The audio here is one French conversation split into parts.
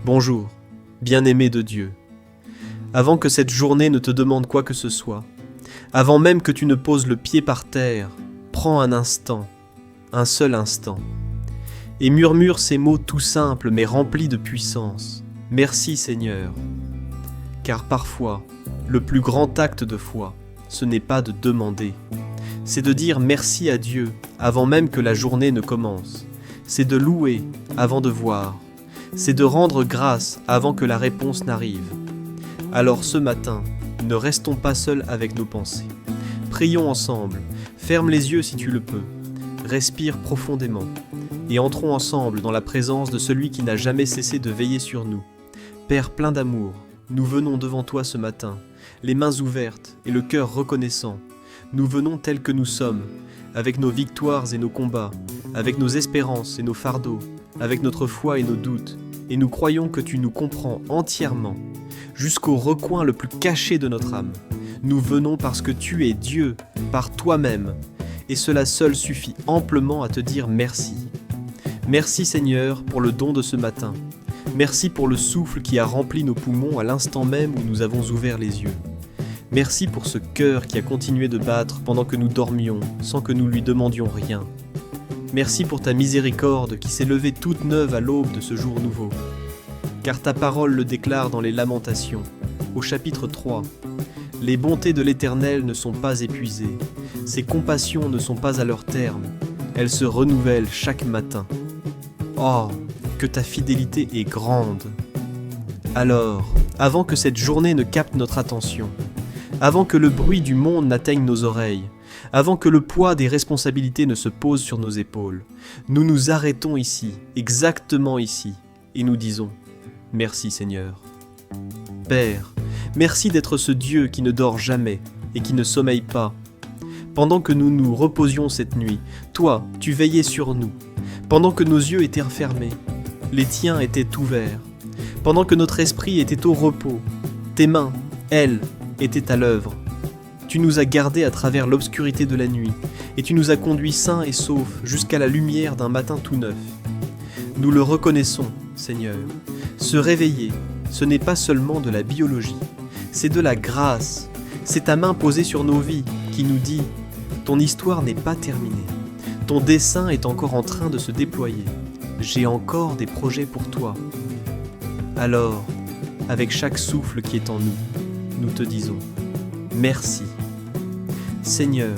Bonjour, bien-aimé de Dieu. Avant que cette journée ne te demande quoi que ce soit, avant même que tu ne poses le pied par terre, prends un instant, un seul instant, et murmure ces mots tout simples mais remplis de puissance. Merci Seigneur. Car parfois, le plus grand acte de foi, ce n'est pas de demander, c'est de dire merci à Dieu avant même que la journée ne commence. C'est de louer avant de voir. C'est de rendre grâce avant que la réponse n'arrive. Alors ce matin, ne restons pas seuls avec nos pensées. Prions ensemble, ferme les yeux si tu le peux, respire profondément, et entrons ensemble dans la présence de celui qui n'a jamais cessé de veiller sur nous. Père plein d'amour, nous venons devant toi ce matin, les mains ouvertes et le cœur reconnaissant. Nous venons tels que nous sommes, avec nos victoires et nos combats, avec nos espérances et nos fardeaux, avec notre foi et nos doutes, et nous croyons que tu nous comprends entièrement, jusqu'au recoin le plus caché de notre âme. Nous venons parce que tu es Dieu, par toi-même, et cela seul suffit amplement à te dire merci. Merci Seigneur pour le don de ce matin. Merci pour le souffle qui a rempli nos poumons à l'instant même où nous avons ouvert les yeux. Merci pour ce cœur qui a continué de battre pendant que nous dormions, sans que nous lui demandions rien. Merci pour ta miséricorde qui s'est levée toute neuve à l'aube de ce jour nouveau. Car ta parole le déclare dans les Lamentations, au chapitre 3. Les bontés de l'Éternel ne sont pas épuisées, ses compassions ne sont pas à leur terme, elles se renouvellent chaque matin. Oh, que ta fidélité est grande! Alors, avant que cette journée ne capte notre attention, avant que le bruit du monde n'atteigne nos oreilles, avant que le poids des responsabilités ne se pose sur nos épaules, nous nous arrêtons ici, exactement ici, et nous disons « Merci Seigneur ». Père, merci d'être ce Dieu qui ne dort jamais et qui ne sommeille pas. Pendant que nous nous reposions cette nuit, toi, tu veillais sur nous. Pendant que nos yeux étaient refermés, les tiens étaient ouverts. Pendant que notre esprit était au repos, tes mains, elles, étaient à l'œuvre. Tu nous as gardés à travers l'obscurité de la nuit, et tu nous as conduits sains et saufs jusqu'à la lumière d'un matin tout neuf. Nous le reconnaissons, Seigneur. Se réveiller, ce n'est pas seulement de la biologie, c'est de la grâce. C'est ta main posée sur nos vies qui nous dit « Ton histoire n'est pas terminée. Ton dessein est encore en train de se déployer. J'ai encore des projets pour toi. » Alors, avec chaque souffle qui est en nous, nous te disons merci. Seigneur,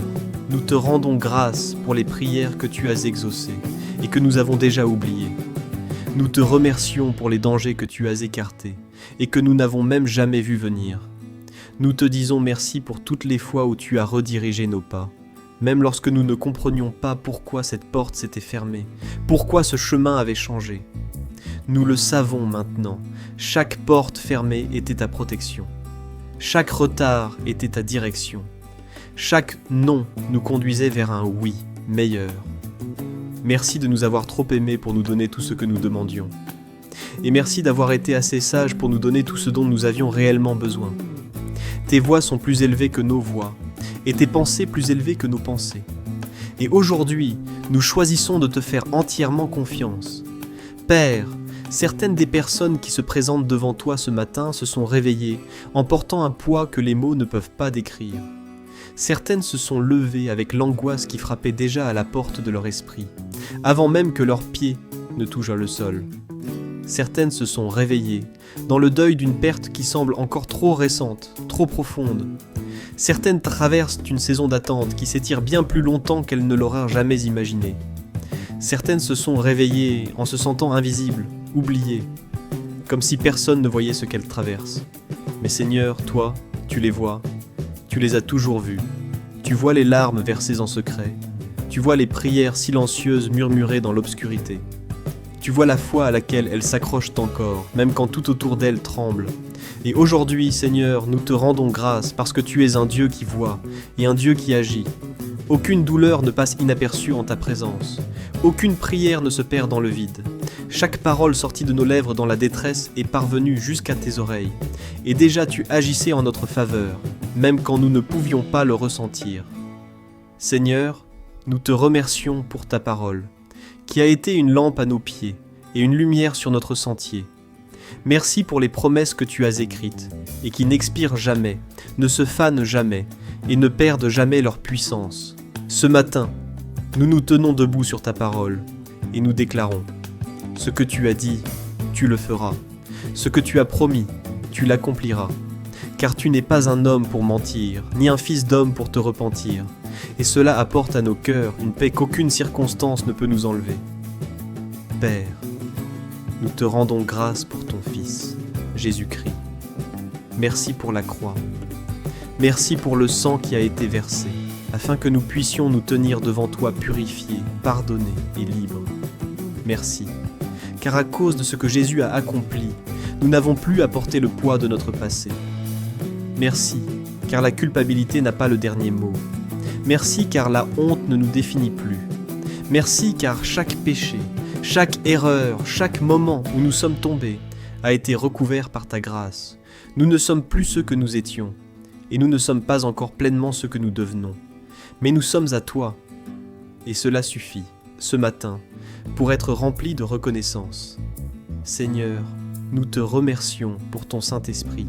nous te rendons grâce pour les prières que tu as exaucées et que nous avons déjà oubliées. Nous te remercions pour les dangers que tu as écartés et que nous n'avons même jamais vu venir. Nous te disons merci pour toutes les fois où tu as redirigé nos pas, même lorsque nous ne comprenions pas pourquoi cette porte s'était fermée, pourquoi ce chemin avait changé. Nous le savons maintenant, chaque porte fermée était ta protection. Chaque retard était ta direction. Chaque non nous conduisait vers un oui meilleur. Merci de nous avoir trop aimés pour nous donner tout ce que nous demandions. Et merci d'avoir été assez sage pour nous donner tout ce dont nous avions réellement besoin. Tes voix sont plus élevées que nos voix, et tes pensées plus élevées que nos pensées. Et aujourd'hui, nous choisissons de te faire entièrement confiance. Père, certaines des personnes qui se présentent devant toi ce matin se sont réveillées en portant un poids que les mots ne peuvent pas décrire. Certaines se sont levées avec l'angoisse qui frappait déjà à la porte de leur esprit, avant même que leurs pieds ne touchent le sol. Certaines se sont réveillées dans le deuil d'une perte qui semble encore trop récente, trop profonde. Certaines traversent une saison d'attente qui s'étire bien plus longtemps qu'elles ne l'auraient jamais imaginé. Certaines se sont réveillées en se sentant invisibles, oubliées, comme si personne ne voyait ce qu'elles traversent. Mais Seigneur, toi, tu les vois, tu les as toujours vues. Tu vois les larmes versées en secret, tu vois les prières silencieuses murmurées dans l'obscurité. Tu vois la foi à laquelle elles s'accrochent encore, même quand tout autour d'elles tremble. Et aujourd'hui, Seigneur, nous te rendons grâce parce que tu es un Dieu qui voit et un Dieu qui agit. Aucune douleur ne passe inaperçue en ta présence. Aucune prière ne se perd dans le vide. Chaque parole sortie de nos lèvres dans la détresse est parvenue jusqu'à tes oreilles. Et déjà tu agissais en notre faveur, même quand nous ne pouvions pas le ressentir. Seigneur, nous te remercions pour ta parole, qui a été une lampe à nos pieds et une lumière sur notre sentier. Merci pour les promesses que tu as écrites, et qui n'expirent jamais, ne se fanent jamais, et ne perdent jamais leur puissance. Ce matin, nous nous tenons debout sur ta parole, et nous déclarons : ce que tu as dit, tu le feras. Ce que tu as promis, tu l'accompliras. Car tu n'es pas un homme pour mentir, ni un fils d'homme pour te repentir. Et cela apporte à nos cœurs une paix qu'aucune circonstance ne peut nous enlever. Père, nous te rendons grâce pour ton Fils, Jésus-Christ. Merci pour la croix. Merci pour le sang qui a été versé, afin que nous puissions nous tenir devant toi purifiés, pardonnés et libres. Merci, car à cause de ce que Jésus a accompli, nous n'avons plus à porter le poids de notre passé. Merci, car la culpabilité n'a pas le dernier mot. Merci, car la honte ne nous définit plus. Merci, car chaque péché, chaque erreur, chaque moment où nous sommes tombés a été recouvert par ta grâce. Nous ne sommes plus ceux que nous étions, et nous ne sommes pas encore pleinement ceux que nous devenons. Mais nous sommes à toi, et cela suffit, ce matin, pour être remplis de reconnaissance. Seigneur, nous te remercions pour ton Saint-Esprit,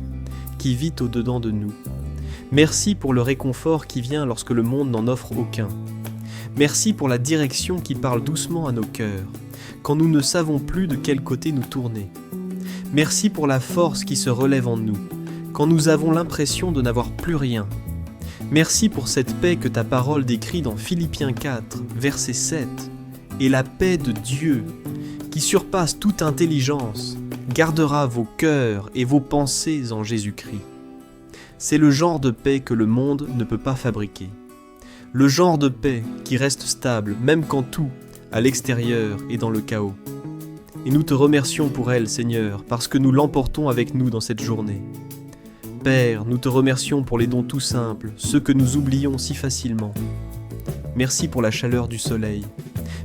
qui vit au-dedans de nous. Merci pour le réconfort qui vient lorsque le monde n'en offre aucun. Merci pour la direction qui parle doucement à nos cœurs, quand nous ne savons plus de quel côté nous tourner. Merci pour la force qui se relève en nous, quand nous avons l'impression de n'avoir plus rien. Merci pour cette paix que ta parole décrit dans Philippiens 4, verset 7. Et la paix de Dieu, qui surpasse toute intelligence, gardera vos cœurs et vos pensées en Jésus-Christ. C'est le genre de paix que le monde ne peut pas fabriquer. Le genre de paix qui reste stable, même quand tout, à l'extérieur, est dans le chaos. Et nous te remercions pour elle, Seigneur, parce que nous l'emportons avec nous dans cette journée. Père, nous te remercions pour les dons tout simples, ceux que nous oublions si facilement. Merci pour la chaleur du soleil.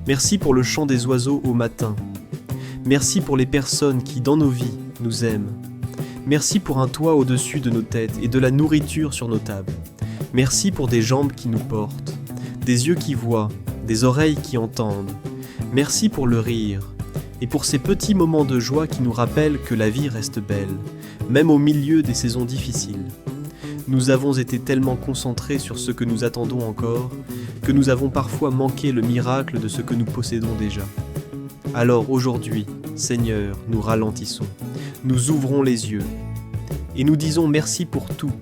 Merci pour le chant des oiseaux au matin. Merci pour les personnes qui, dans nos vies, nous aiment. Merci pour un toit au-dessus de nos têtes et de la nourriture sur nos tables. Merci pour des jambes qui nous portent, des yeux qui voient, des oreilles qui entendent. Merci pour le rire et pour ces petits moments de joie qui nous rappellent que la vie reste belle, même au milieu des saisons difficiles. Nous avons été tellement concentrés sur ce que nous attendons encore que nous avons parfois manqué le miracle de ce que nous possédons déjà. Alors aujourd'hui, Seigneur, nous ralentissons, nous ouvrons les yeux et nous disons merci pour tout.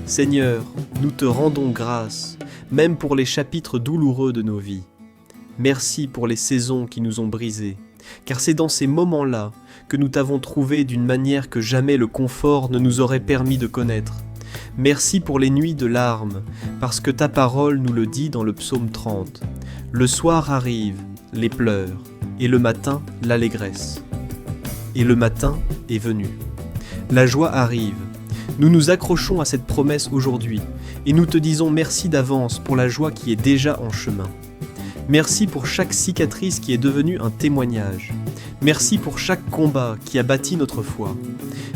Seigneur, nous te rendons grâce, même pour les chapitres douloureux de nos vies. Merci pour les saisons qui nous ont brisés, car c'est dans ces moments-là que nous t'avons trouvé d'une manière que jamais le confort ne nous aurait permis de connaître. Merci pour les nuits de larmes, parce que ta parole nous le dit dans le psaume 30. Le soir arrive, les pleurs, et le matin, l'allégresse. Et le matin est venu. La joie arrive. Nous nous accrochons à cette promesse aujourd'hui, et nous te disons merci d'avance pour la joie qui est déjà en chemin. Merci pour chaque cicatrice qui est devenue un témoignage. Merci pour chaque combat qui a bâti notre foi.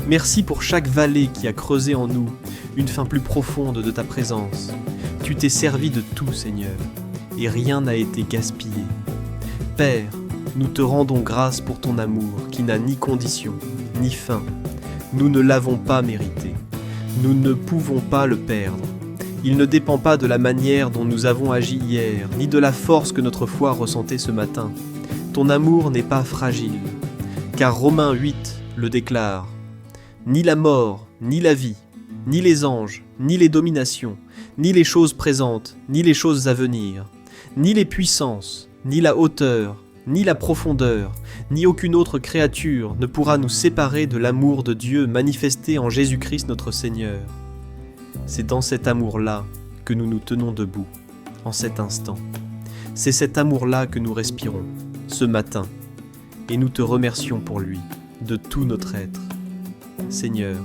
Merci pour chaque vallée qui a creusé en nous une fin plus profonde de ta présence. Tu t'es servi de tout, Seigneur, et rien n'a été gaspillé. Père, nous te rendons grâce pour ton amour qui n'a ni condition, ni fin. Nous ne l'avons pas mérité. Nous ne pouvons pas le perdre. Il ne dépend pas de la manière dont nous avons agi hier, ni de la force que notre foi ressentait ce matin. Ton amour n'est pas fragile, car Romains 8 le déclare. Ni la mort, ni la vie, ni les anges, ni les dominations, ni les choses présentes, ni les choses à venir, ni les puissances, ni la hauteur, ni la profondeur, ni aucune autre créature ne pourra nous séparer de l'amour de Dieu manifesté en Jésus-Christ notre Seigneur. C'est dans cet amour-là que nous nous tenons debout, en cet instant. C'est cet amour-là que nous respirons, ce matin, et nous te remercions pour lui, de tout notre être. Seigneur,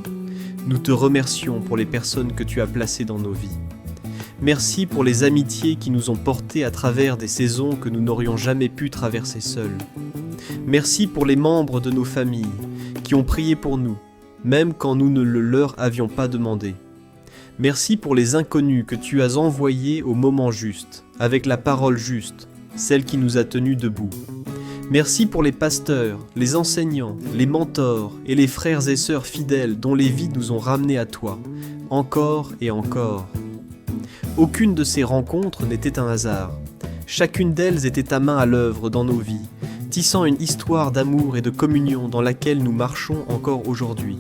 nous te remercions pour les personnes que tu as placées dans nos vies. Merci pour les amitiés qui nous ont portés à travers des saisons que nous n'aurions jamais pu traverser seuls. Merci pour les membres de nos familles qui ont prié pour nous, même quand nous ne le leur avions pas demandé. Merci pour les inconnus que tu as envoyés au moment juste, avec la parole juste, celle qui nous a tenus debout. Merci pour les pasteurs, les enseignants, les mentors et les frères et sœurs fidèles dont les vies nous ont ramenés à toi, encore et encore. Aucune de ces rencontres n'était un hasard. Chacune d'elles était ta main à l'œuvre dans nos vies, tissant une histoire d'amour et de communion dans laquelle nous marchons encore aujourd'hui.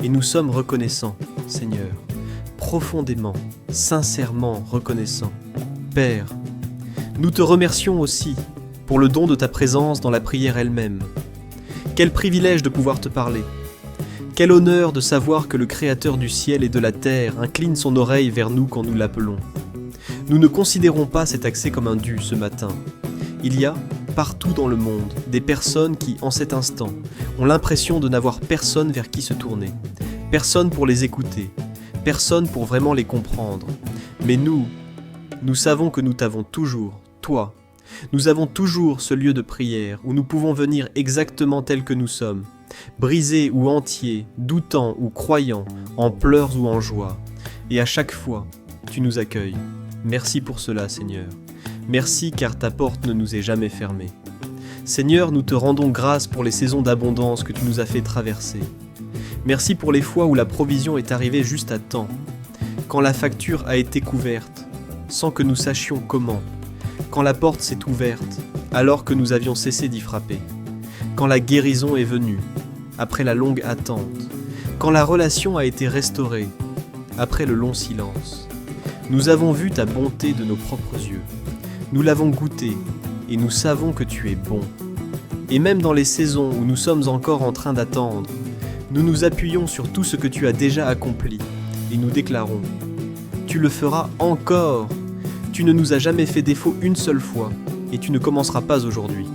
Et nous sommes reconnaissants, Seigneur, profondément, sincèrement reconnaissants. Père, nous te remercions aussi pour le don de ta présence dans la prière elle-même. Quel privilège de pouvoir te parler. Quel honneur de savoir que le Créateur du ciel et de la terre incline son oreille vers nous quand nous l'appelons. Nous ne considérons pas cet accès comme un dû ce matin. Il y a, partout dans le monde, des personnes qui, en cet instant, ont l'impression de n'avoir personne vers qui se tourner, personne pour les écouter, personne pour vraiment les comprendre. Mais nous savons que nous t'avons toujours, toi. Nous avons toujours ce lieu de prière où nous pouvons venir exactement tels que nous sommes, brisés ou entiers, doutants ou croyants, en pleurs ou en joie. Et à chaque fois, tu nous accueilles. Merci pour cela, Seigneur. Merci car ta porte ne nous est jamais fermée. Seigneur, nous te rendons grâce pour les saisons d'abondance que tu nous as fait traverser. Merci pour les fois où la provision est arrivée juste à temps, quand la facture a été couverte, sans que nous sachions comment, quand la porte s'est ouverte, alors que nous avions cessé d'y frapper, quand la guérison est venue, après la longue attente, quand la relation a été restaurée, après le long silence. Nous avons vu ta bonté de nos propres yeux. Nous l'avons goûté et nous savons que tu es bon. Et même dans les saisons où nous sommes encore en train d'attendre, nous nous appuyons sur tout ce que tu as déjà accompli et nous déclarons « Tu le feras encore ! Tu ne nous as jamais fait défaut une seule fois et tu ne commenceras pas aujourd'hui. »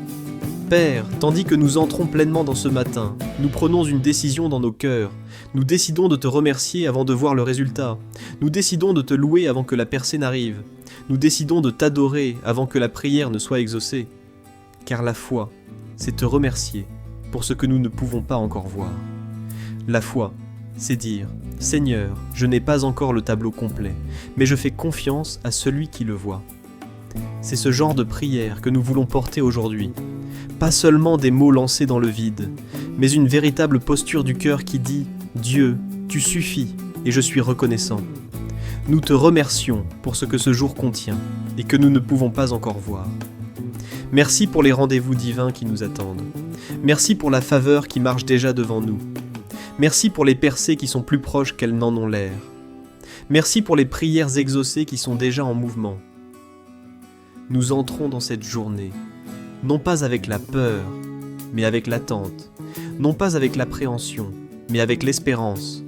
Père, tandis que nous entrons pleinement dans ce matin, nous prenons une décision dans nos cœurs. Nous décidons de te remercier avant de voir le résultat. Nous décidons de te louer avant que la percée n'arrive. Nous décidons de t'adorer avant que la prière ne soit exaucée. Car la foi, c'est te remercier pour ce que nous ne pouvons pas encore voir. La foi, c'est dire « Seigneur, je n'ai pas encore le tableau complet, mais je fais confiance à celui qui le voit. » C'est ce genre de prière que nous voulons porter aujourd'hui. Pas seulement des mots lancés dans le vide, mais une véritable posture du cœur qui dit « Dieu, tu suffis et je suis reconnaissant. » Nous te remercions pour ce que ce jour contient et que nous ne pouvons pas encore voir. Merci pour les rendez-vous divins qui nous attendent. Merci pour la faveur qui marche déjà devant nous. Merci pour les percées qui sont plus proches qu'elles n'en ont l'air. Merci pour les prières exaucées qui sont déjà en mouvement. Nous entrons dans cette journée, non pas avec la peur, mais avec l'attente, non pas avec l'appréhension, mais avec l'espérance,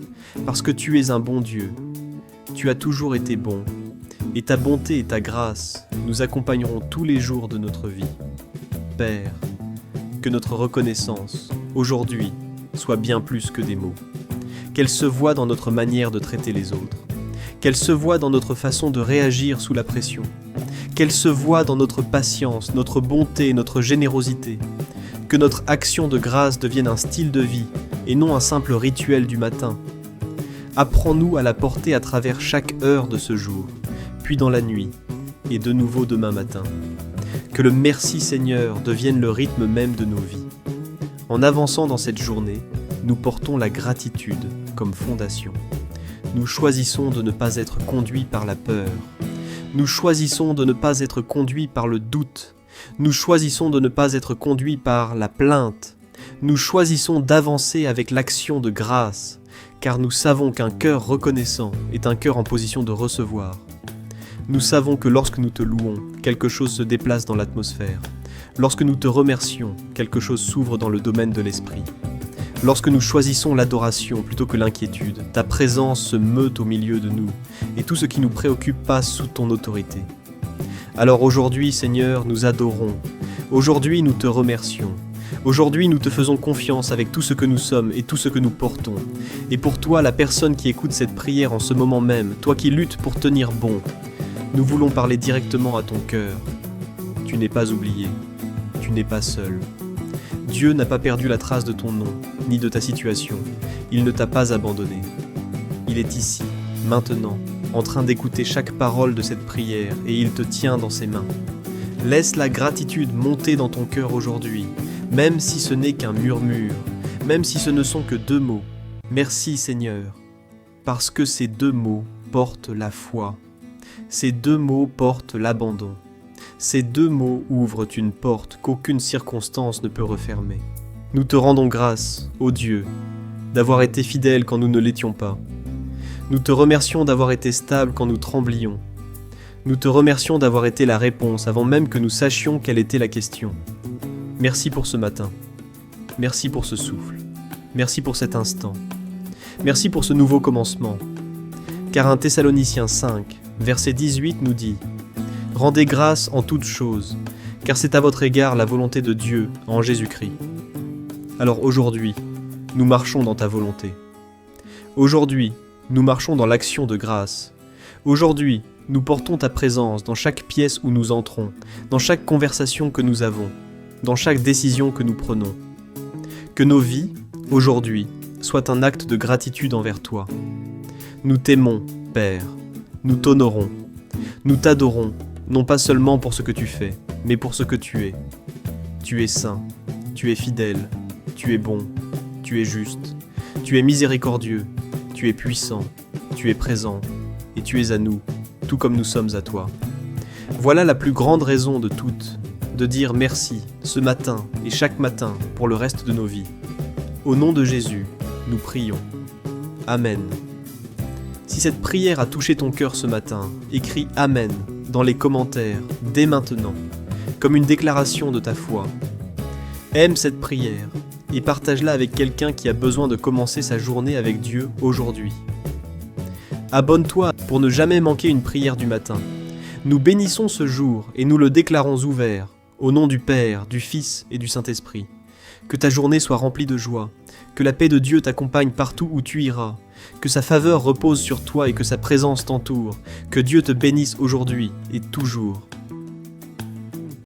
parce que tu es un bon Dieu. Tu as toujours été bon, et ta bonté et ta grâce nous accompagneront tous les jours de notre vie. Père, que notre reconnaissance, aujourd'hui, soit bien plus que des mots. Qu'elle se voie dans notre manière de traiter les autres. Qu'elle se voie dans notre façon de réagir sous la pression. Qu'elle se voie dans notre patience, notre bonté, notre générosité. Que notre action de grâce devienne un style de vie et non un simple rituel du matin. Apprends-nous à la porter à travers chaque heure de ce jour, puis dans la nuit, et de nouveau demain matin. Que le merci Seigneur devienne le rythme même de nos vies. En avançant dans cette journée, nous portons la gratitude comme fondation. Nous choisissons de ne pas être conduits par la peur. Nous choisissons de ne pas être conduits par le doute. Nous choisissons de ne pas être conduits par la plainte. Nous choisissons d'avancer avec l'action de grâce, car nous savons qu'un cœur reconnaissant est un cœur en position de recevoir. Nous savons que lorsque nous te louons, quelque chose se déplace dans l'atmosphère. Lorsque nous te remercions, quelque chose s'ouvre dans le domaine de l'esprit. Lorsque nous choisissons l'adoration plutôt que l'inquiétude, ta présence se meut au milieu de nous, et tout ce qui nous préoccupe passe sous ton autorité. Alors aujourd'hui, Seigneur, nous adorons. Aujourd'hui, nous te remercions. Aujourd'hui, nous te faisons confiance avec tout ce que nous sommes et tout ce que nous portons. Et pour toi, la personne qui écoute cette prière en ce moment même, toi qui luttes pour tenir bon, nous voulons parler directement à ton cœur. Tu n'es pas oublié. Tu n'es pas seul. Dieu n'a pas perdu la trace de ton nom, ni de ta situation. Il ne t'a pas abandonné. Il est ici, maintenant, en train d'écouter chaque parole de cette prière, et il te tient dans ses mains. Laisse la gratitude monter dans ton cœur aujourd'hui. même si ce n'est qu'un murmure, même si ce ne sont que 2 mots. Merci Seigneur, parce que ces 2 mots portent la foi. Ces 2 mots portent l'abandon. Ces 2 mots ouvrent une porte qu'aucune circonstance ne peut refermer. Nous te rendons grâce, ô Dieu, d'avoir été fidèle quand nous ne l'étions pas. Nous te remercions d'avoir été stable quand nous tremblions. Nous te remercions d'avoir été la réponse avant même que nous sachions quelle était la question. Merci pour ce matin. Merci pour ce souffle. Merci pour cet instant. Merci pour ce nouveau commencement. Car 1 Thessaloniciens 5, verset 18 nous dit « Rendez grâce en toutes choses, car c'est à votre égard la volonté de Dieu en Jésus-Christ. » Alors aujourd'hui, nous marchons dans ta volonté. Aujourd'hui, nous marchons dans l'action de grâce. Aujourd'hui, nous portons ta présence dans chaque pièce où nous entrons, dans chaque conversation que nous avons, dans chaque décision que nous prenons. Que nos vies, aujourd'hui, soient un acte de gratitude envers toi. Nous t'aimons, Père. Nous t'honorons. Nous t'adorons, non pas seulement pour ce que tu fais, mais pour ce que tu es. Tu es saint, tu es fidèle, tu es bon, tu es juste, tu es miséricordieux, tu es puissant, tu es présent, et tu es à nous, tout comme nous sommes à toi. Voilà la plus grande raison de toutes, de dire merci ce matin et chaque matin pour le reste de nos vies. Au nom de Jésus, nous prions. Amen. Si cette prière a touché ton cœur ce matin, écris Amen dans les commentaires dès maintenant, comme une déclaration de ta foi. Aime cette prière et partage-la avec quelqu'un qui a besoin de commencer sa journée avec Dieu aujourd'hui. Abonne-toi pour ne jamais manquer une prière du matin. Nous bénissons ce jour et nous le déclarons ouvert, au nom du Père, du Fils et du Saint-Esprit. Que ta journée soit remplie de joie, que la paix de Dieu t'accompagne partout où tu iras, que sa faveur repose sur toi et que sa présence t'entoure, que Dieu te bénisse aujourd'hui et toujours.